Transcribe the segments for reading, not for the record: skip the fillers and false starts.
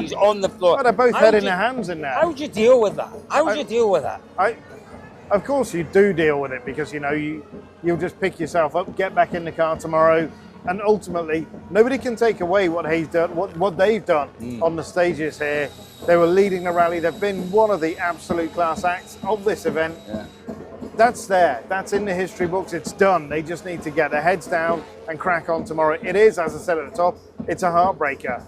He's on the floor. But they're both head in their hands in there. How would you deal with that? How would you deal with that? Of course you do deal with it, because you'll just pick yourself up, get back in the car tomorrow, and ultimately nobody can take away what he's done, what they've done on the stages here. They were leading the rally. They've been one of the absolute class acts of this event. Yeah. That's there. That's in the history books. It's done. They just need to get their heads down and crack on tomorrow. It is, as I said at the top, it's a heartbreaker,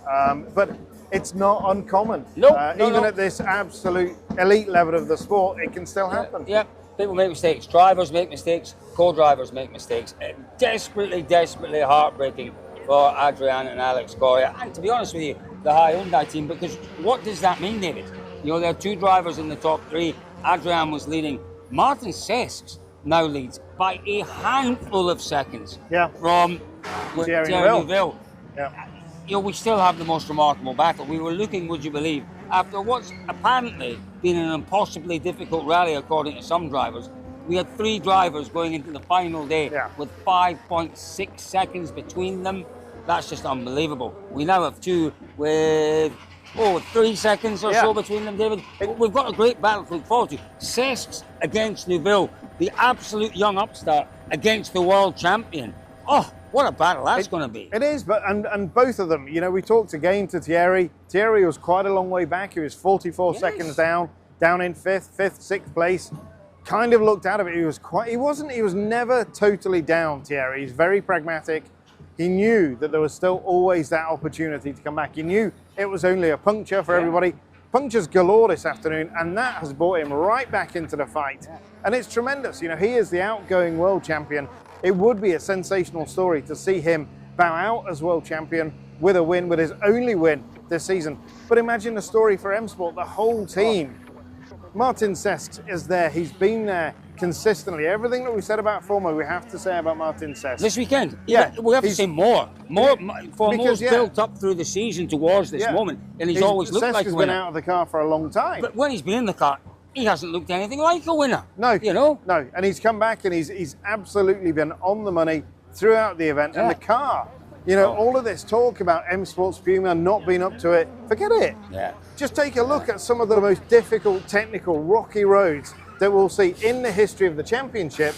but it's not uncommon. Even at this absolute elite level of the sport, it can still happen. Yeah. People make mistakes. Drivers make mistakes. Co-drivers make mistakes. Desperately, desperately heartbreaking for Adrian and Alex Correa. And to be honest with you, the Hyundai team, because what does that mean, David? There are two drivers in the top three. Adrian was leading. Martin Cesks now leads by a handful of seconds from Thierry Neuville. Yeah. We still have the most remarkable battle. We were looking, would you believe, after what's apparently been an impossibly difficult rally, according to some drivers, we had three drivers going into the final day with 5.6 seconds between them. That's just unbelievable. We now have two with 3 seconds or so between them, David. We've got a great battle to look forward to. Cesks against Neuville, the absolute young upstart against the world champion. Oh, what a battle that's going to be. It is, but and both of them, we talked again to Thierry. Thierry was quite a long way back. He was 44 seconds down in fifth, sixth place. Kind of looked out of it. He was never totally down, Thierry. He's very pragmatic. He knew that there was still always that opportunity to come back. He knew it was only a puncture for everybody. Punctures galore this afternoon, and that has brought him right back into the fight. And it's tremendous. He is the outgoing world champion. It would be a sensational story to see him bow out as world champion with a win, with his only win this season. But imagine the story for M Sport, the whole team. Martin Cesks is there. He's been there consistently. Everything that we said about Formo, we have to say about Martin Cesks. This weekend? Yeah. We have to say more. Formo's built up through the season towards this moment, and he's always looked like a winner. Cesks has been out of the car for a long time. But when he's been in the car, he hasn't looked anything like a winner. No. No. And he's come back and he's absolutely been on the money throughout the event. And the car, all of this talk about M Sports Puma not being up to it, forget it. Yeah. Just take a look at some of the most difficult, technical, rocky roads that we'll see in the history of the championship.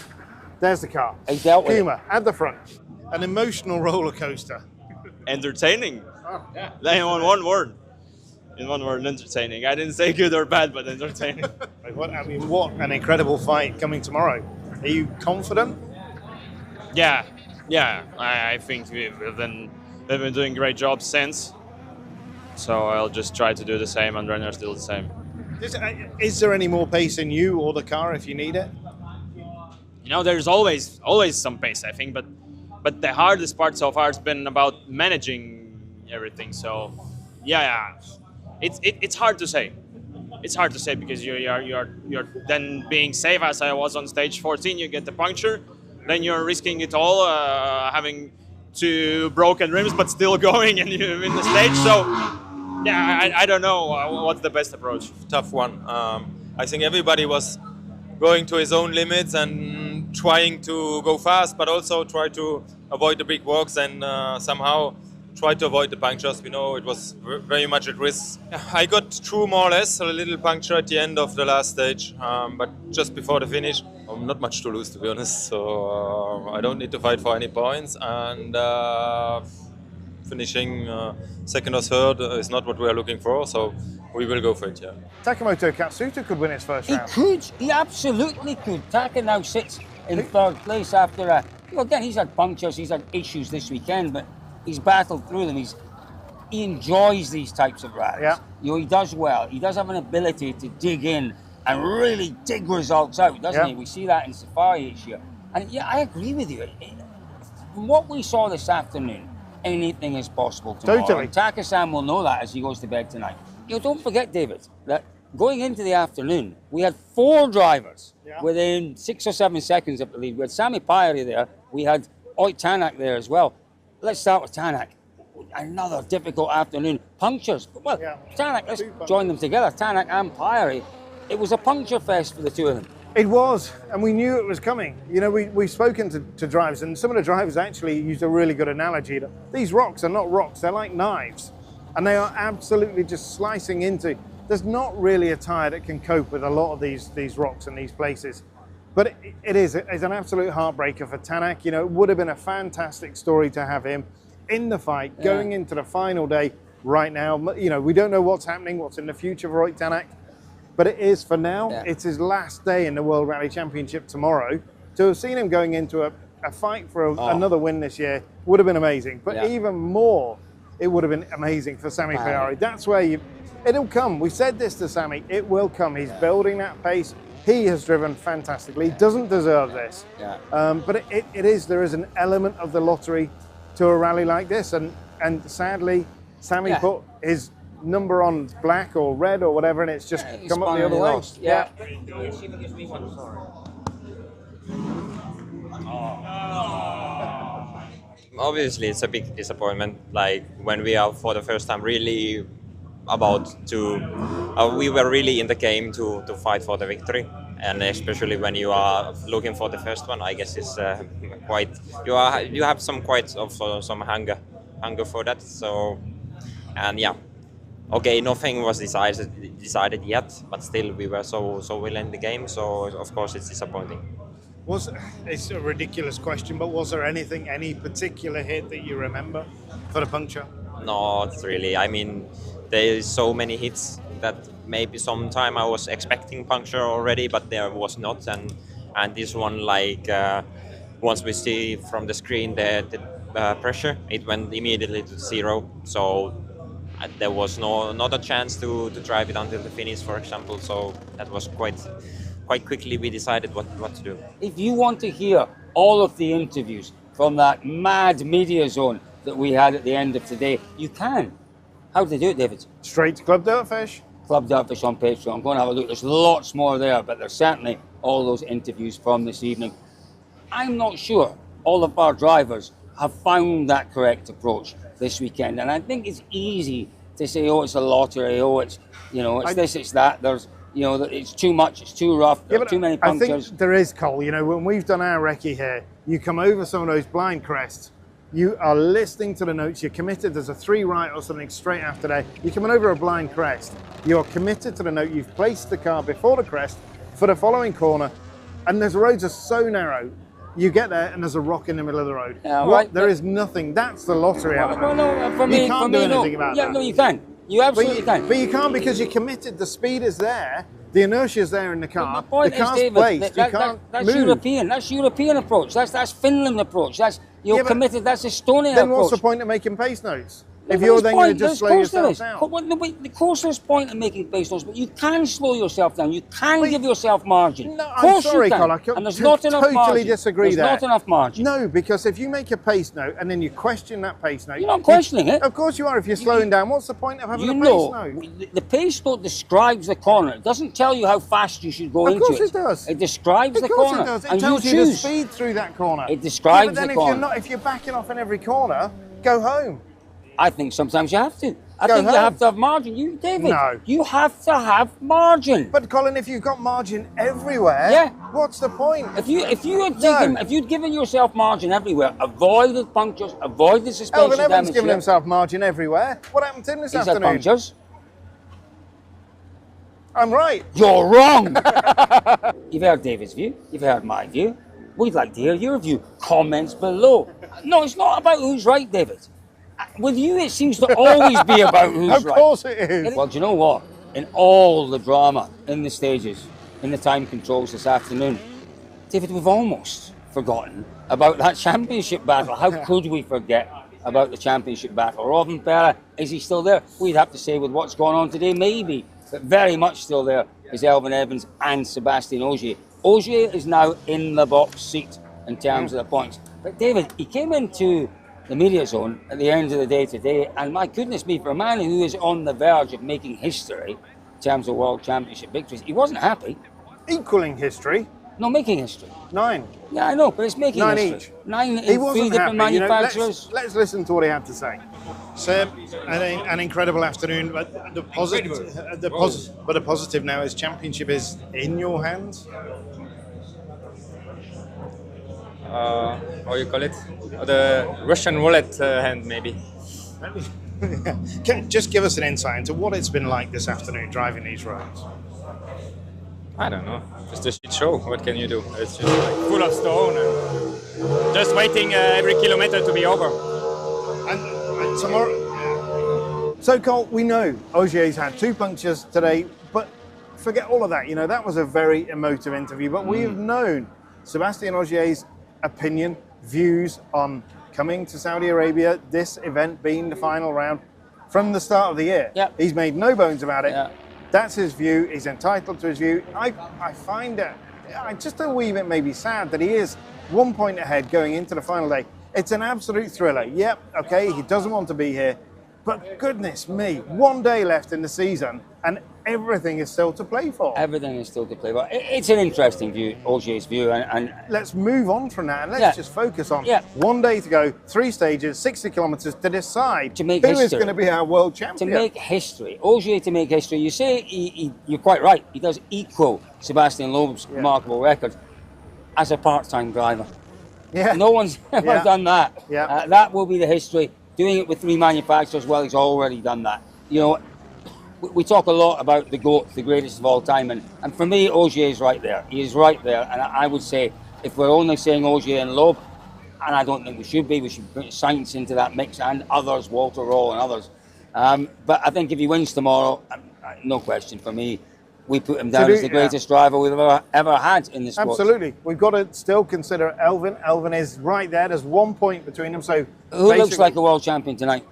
There's the car. He dealt with Puma at the front. An emotional roller coaster. Entertaining. In one word. In one word, entertaining. I didn't say good or bad, but entertaining. What an incredible fight coming tomorrow. Are you confident? Yeah. I think we've been doing great jobs since. So I'll just try to do the same, and Renner's do the same. Is there any more pace in you or the car if you need it? There's always some pace, I think, but the hardest part so far has been about managing everything. So, it's hard to say. It's hard to say because you're then being safe. As I was on stage 14, you get the puncture, then you're risking it all, having 2 broken rims, but still going, and you win the stage. So. Yeah, I don't know what's the best approach. Tough one. I think everybody was going to his own limits and trying to go fast, but also try to avoid the big walks and somehow try to avoid the punctures. It was very much at risk. I got through more or less, a little puncture at the end of the last stage, but just before the finish, not much to lose, to be honest. So I don't need to fight for any points, and finishing second or third is not what we are looking for, so we will go for it, Takamoto Katsuta could win his first round. He could. He absolutely could. Taka now sits in third place after again, he's had punctures, he's had issues this weekend, but he's battled through them. He enjoys these types of rallies. He does well. He does have an ability to dig in and really dig results out, doesn't he? We see that in Safari each year. And I agree with you. From what we saw this afternoon, anything is possible tomorrow. Totally. Taka-san will know that as he goes to bed tonight. Don't forget, David, that going into the afternoon, we had 4 drivers within 6 or 7 seconds of the lead. We had Sami Pajari there. We had Ott Tanak there as well. Let's start with Tanak. Another difficult afternoon. Punctures. Well, Tanak, let's join them together. Tanak and Pajari. It was a puncture fest for the two of them. It was, and we knew it was coming. We've spoken to drivers, and some of the drivers actually used a really good analogy. These rocks are not rocks, they're like knives. and they are absolutely just slicing into. There's not really a tyre that can cope with a lot of these rocks and these places. But it's an absolute heartbreaker for Tanak. You know, it would have been a fantastic story to have him in the fight, going into the final day right now. You know, we don't know what's happening, what's in the future for Roy Tanak, but it is for now. Yeah. It's his last day in the World Rally Championship tomorrow. To have seen him going into a fight for another win this year would have been amazing. But even more, it would have been amazing for Sami Ferrari. That's where it'll come. We said this to Sami, it will come. He's building that pace. He has driven fantastically. He doesn't deserve this. Yeah. But there is an element of the lottery to a rally like this. And sadly, Sami put his number on black or red or whatever, and it's just come up the other way. Yeah. Obviously, it's a big disappointment. Like when we are for the first time really about to, we were really in the game to fight for the victory, and especially when you are looking for the first one, I guess it's quite you have some hunger for that. So, and yeah, okay, nothing was decided yet, but still we were so well in the game. So of course it's disappointing. It's a ridiculous question, but was there any particular hit that you remember for the puncture? Not really. I mean, there is so many hits that maybe sometime I was expecting puncture already, but there was not. And this one, like once we see from the screen the pressure, it went immediately to 0. So there was not a chance to drive it until the finish, for example. So that was quite quickly we decided what to do. If you want to hear all of the interviews from that mad media zone that we had at the end of today, you can. How do they do it, David? Straight to Club Dirtfish. Club Dirtfish on Patreon. I'm going to have a look. There's lots more there, but there's certainly all those interviews from this evening. I'm not sure all of our drivers have found that correct approach this weekend, and I think it's easy to say, oh, it's a lottery, oh, it's, you know, it's this, it's that. There's, you know, it's too much, it's too rough, there are too many punctures. I think there is, Cole. You know, when we've done our recce here, you come over some of those blind crests, you are listening to the notes, you're committed, there's a 3 right or something straight after that. You're coming over a blind crest, you're committed to the note, you've placed the car before the crest for the following corner, and the roads are so narrow, you get there and there's a rock in the middle of the road. Yeah, right, there is nothing. That's the lottery element. Well, no, for me, you can't do anything about that. Yeah, no, you can. You absolutely can. But you can't because you're committed. The speed is there. The inertia is there in the car. My point the car's is, David, placed. You can't that's move. European. That's European approach. That's Finland approach. That's you're committed. That's Estonian then approach. what's the point of making pace notes? No, If you're there's then going to point, just there's slow course there yourself is. down. No, but the course there's point in making pace notes, but you can slow yourself down. You can give yourself margin. No, Of course I'm sorry, you can. Cole. I And there's not enough totally margin. disagree There's there. not enough margin. No, because if you make a pace note and then you question that pace note, You're not questioning it. Of course you are. If you're slowing down, what's the point of having You a pace know, note? the pace note describes the corner. It doesn't tell you how fast you should go Of into it. course it does. It describes the Of course corner. it does. It and tells you you the choose. speed through that corner. It describes but then the if corner. if you're backing off in every corner, go home. I think sometimes you have to. I Go think you home. have to have margin. David, No. you have to have margin. But Colin, if you've got margin everywhere, Yeah. what's the point? If you'd given yourself margin everywhere, avoided punctures, avoided suspension Elvin Evans damage, given himself margin everywhere. What happened to him this he's had afternoon? punctures. I'm right. You're wrong. You've heard David's view. You've heard my view. We'd like to hear your view. Comments below. No, it's not about who's right, David. With you, it seems to always be about who's Of right. course it is. Well, do you know what? In all the drama in the stages, in the time controls this afternoon, David, we've almost forgotten about that championship battle. How could we forget about the championship battle? Robin Perra, is he still there? We'd have to say with what's going on today, maybe, but very much still there is Elvin Evans and Sebastian Ogier. Ogier is now in the box seat in terms of the points. But David, he came into the media zone at the end of the day today, and my goodness me, for a man who is on the verge of making history in terms of World Championship victories, he wasn't happy. Equaling history. No, making history. 9. Yeah, I know, but it's making 9 history. each. 9 in He 3 wasn't different happy. You know, manufacturers. let's listen to what he had to say. Seb, an incredible afternoon, but the positive now is championship is in your hands. How you call it? The Russian roulette hand, maybe. Just give us an insight into what it's been like this afternoon driving these roads. I don't know. Just a shit show. What can you do? It's just like full of stone and just waiting every kilometer to be over. And tomorrow. So, Cole, we know Ogier's had 2 punctures today, but forget all of that. You know, that was a very emotive interview, but we have known Sebastien Ogier's opinion, views on coming to Saudi Arabia, this event being the final round from the start of the year. Yep. He's made no bones about it. Yeah. That's his view. He's entitled to his view. I find it just a wee bit maybe sad that he is 1 point ahead going into the final day. It's an absolute thriller. Yep, okay, he doesn't want to be here. But goodness me, 1 day left in the season and everything is still to play for. Everything is still to play for. It's an interesting view, Ogier's view, and Let's move on from that and let's Yeah. just focus on Yeah. 1 day to go, 3 stages, 60 kilometres to decide To make who is history. going to be our world to champion. make history. Ogier to make history. You say you're quite right. He does equal Sebastian Loeb's remarkable record as a part-time driver. yeah. No one's ever Yeah. done that. Yeah. That will be the history. Doing it with 3 manufacturers, well, he's already done that. You know, we talk a lot about the GOAT, the greatest of all time, and for me, Ogier is right there. He is right there, and I would say if we're only saying Ogier and Loeb, and I don't think we should put Sainz into that mix and others, Walter Roll and others. But I think if he wins tomorrow, no question for me, we put him down as the greatest driver we've ever had in the sport. Absolutely. We've got to still consider Elfyn. Elfyn is right there. There's 1 point between them. So Who looks basically- like a world champion tonight?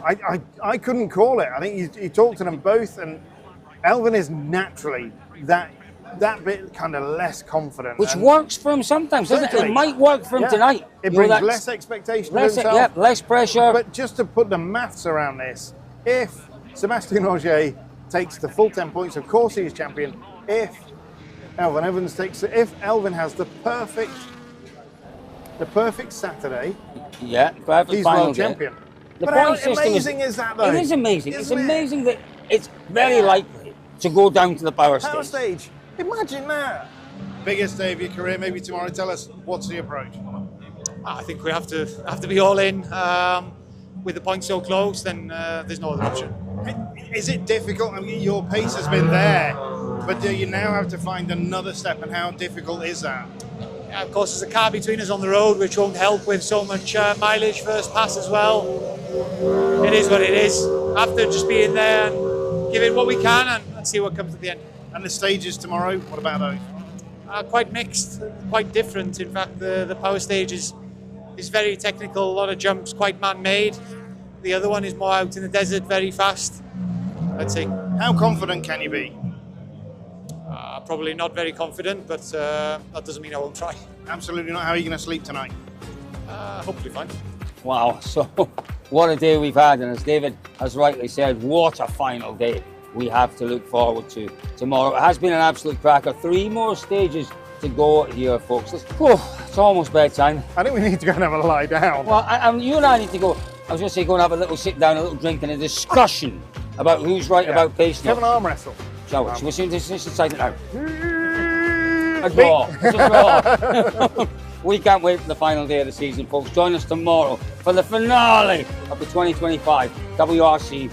I couldn't call it. I think you talked to them both, and Elfyn is naturally that bit kind of less confident. Which and works for him sometimes, doesn't it? Certainly. It might work for him Yeah. tonight. It You know, brings that's- less expectation less, of himself. yeah, less pressure. But just to put the maths around this, if Sebastien Ogier takes the full 10 points, of course he's champion. If Elfyn Evans if Elfyn has the perfect Saturday, yeah, perfect he's final world day. champion. The But how point system amazing is that, though? It is amazing. It's Isn't it? amazing that it's very likely to go down to the power Power stage. stage. Imagine that. Biggest day of your career. Maybe tomorrow. Tell us what's the approach. I think we have to be all in. With the points so close, then there's no other option. Is it difficult? I mean, your pace has been there, but do you now have to find another step? And how difficult is that? Yeah, of course, there's a car between us on the road, which won't help with so much mileage first pass as well. It is what it is. Have to just be in there and give it what we can and see what comes at the end. And the stages tomorrow. What about those? Quite mixed, quite different. In fact, the power stage is very technical, a lot of jumps, quite man-made. The other one is more out in the desert, very fast. Let's see. How confident can you be? Probably not very confident, but that doesn't mean I won't try. Absolutely not. How are you going to sleep tonight? Hopefully fine. Wow, so what a day we've had, and as David has rightly said, what a final day we have to look forward to tomorrow. It has been an absolute cracker. 3 more stages to go here, folks. It's almost bedtime. I think we need to go and have a lie down. Well, you and I need to go. I was going to say go and have a little sit down, a little drink, and a discussion about who's right about pace now. Have an arm wrestle. Shall we? Shall we see this decide it now? A draw. It's a draw. We can't wait for the final day of the season, folks. Join us tomorrow for the finale of the 2025 WRC